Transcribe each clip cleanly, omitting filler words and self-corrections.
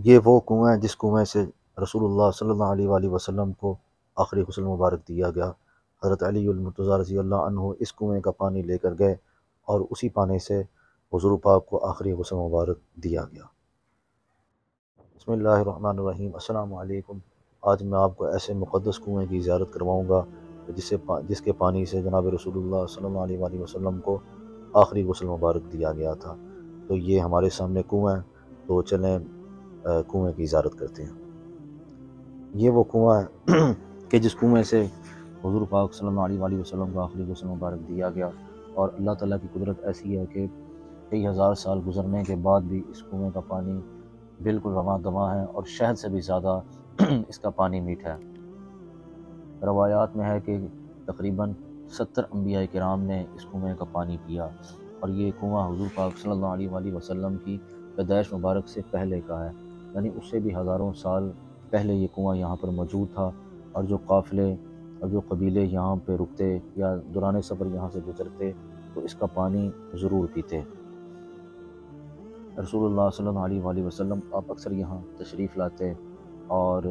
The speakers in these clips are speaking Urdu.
یہ وہ کنواں ہے جس کنویں سے رسول اللہ صلی اللہ علیہ وآلہ وسلم کو آخری غسل مبارک دیا گیا۔ حضرت علی المرتضیٰ رضی اللہ عنہ اس کنویں کا پانی لے کر گئے اور اسی پانی سے حضور پاک کو آخری غسل مبارک دیا گیا۔ بسم اللہ الرحمن الرحیم۔ السلام علیکم۔ آج میں آپ کو ایسے مقدس کنویں کی زیارت کرواؤں گا جس کے پانی سے جناب رسول اللہ صلی اللہ علیہ وآلہ وسلم کو آخری غسل مبارک دیا گیا تھا۔ تو یہ ہمارے سامنے کنواں ہے، تو چلیں کنویں کی زیارت کرتے ہیں۔ یہ وہ کنواں ہے کہ جس کنویں سے حضور پاک صلی اللہ علیہ وآلہ وسلم کو آخری غسل مبارک دیا گیا، اور اللہ تعالیٰ کی قدرت ایسی ہے کہ کئی ہزار سال گزرنے کے بعد بھی اس کنویں کا پانی بالکل رواں دواں ہے، اور شہد سے بھی زیادہ اس کا پانی میٹھا ہے۔ روایات میں ہے کہ تقریباً 70 انبیاء کرام نے اس کنویں کا پانی پیا، اور یہ کنواں حضور پاک صلی اللہ علیہ وآلہ وسلم کی پیدائش مبارک سے پہلے کا ہے، یعنی اس سے بھی ہزاروں سال پہلے یہ کنواں یہاں پر موجود تھا، اور جو قافلے اور جو قبیلے یہاں پہ رکتے یا دوران سفر یہاں سے گزرتے تو اس کا پانی ضرور پیتے۔ رسول اللہ صلی اللہ علیہ وآلہ وسلم آپ اکثر یہاں تشریف لاتے اور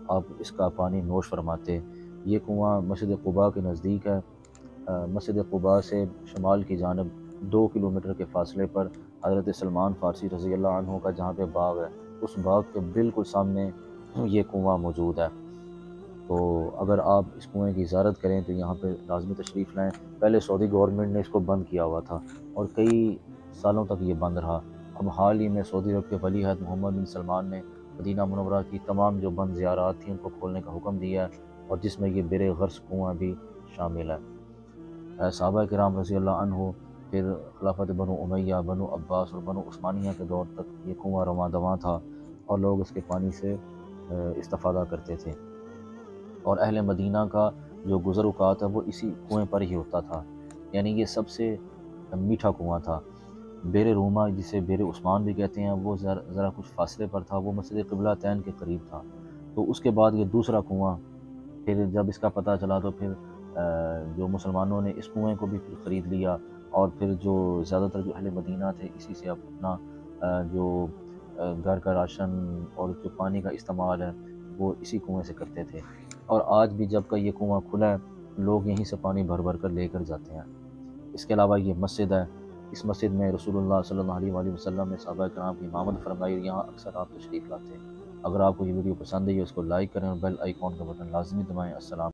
آپ اس کا پانی نوش فرماتے۔ یہ کنواں مسجد قباء کے نزدیک ہے۔ مسجد قباء سے شمال کی جانب 2 کلومیٹر کے فاصلے پر حضرت سلمان فارسی رضی اللہ عنہ کا جہاں پہ باغ ہے، اس باغ کے بالکل سامنے یہ کنواں موجود ہے۔ تو اگر آپ اس کنویں کی زیارت کریں تو یہاں پہ لازمی تشریف لائیں۔ پہلے سعودی گورنمنٹ نے اس کو بند کیا ہوا تھا اور کئی سالوں تک یہ بند رہا۔ اب حال ہی میں سعودی عرب کے ولی عہد محمد بن سلمان نے مدینہ منورہ کی تمام جو بند زیارات تھیں ان کو کھولنے کا حکم دیا ہے، اور جس میں یہ بر غرس کنواں بھی شامل ہے۔ صحابہ کرام رضی اللہ عنہ، پھر خلافت بنو امیہ، بنو عباس اور بنو عثمانیہ کے دور تک یہ کنواں رواں دواں تھا، اور لوگ اس کے پانی سے استفادہ کرتے تھے، اور اہل مدینہ کا جو گزر اوقات ہے وہ اسی کنویں پر ہی ہوتا تھا، یعنی یہ سب سے میٹھا کنواں تھا۔ بیر روما جسے بیر عثمان بھی کہتے ہیں، وہ ذرا کچھ فاصلے پر تھا، وہ مسجد قبلہ تین کے قریب تھا۔ تو اس کے بعد یہ دوسرا کنواں، پھر جب اس کا پتہ چلا تو پھر جو مسلمانوں نے اس کنویں کو بھی پھر خرید لیا، اور پھر جو زیادہ تر جو اہل مدینہ تھے اسی سے اپنا جو گھر کا راشن اور جو پانی کا استعمال ہے وہ اسی کنویں سے کرتے تھے، اور آج بھی جب کا یہ کنواں کھلا ہے لوگ یہیں سے پانی بھر بھر کر لے کر جاتے ہیں۔ اس کے علاوہ یہ مسجد ہے، اس مسجد میں رسول اللہ صلی اللہ علیہ وآلہ وسلم نے صحابہ کرام کی امامت فرمائی، اور یہاں اکثر آپ تشریف لاتے ہیں۔ اگر آپ کو یہ ویڈیو پسند ہے اس کو لائک کریں اور بیل آئیکن کا بٹن لازمی دبائیں۔ السلام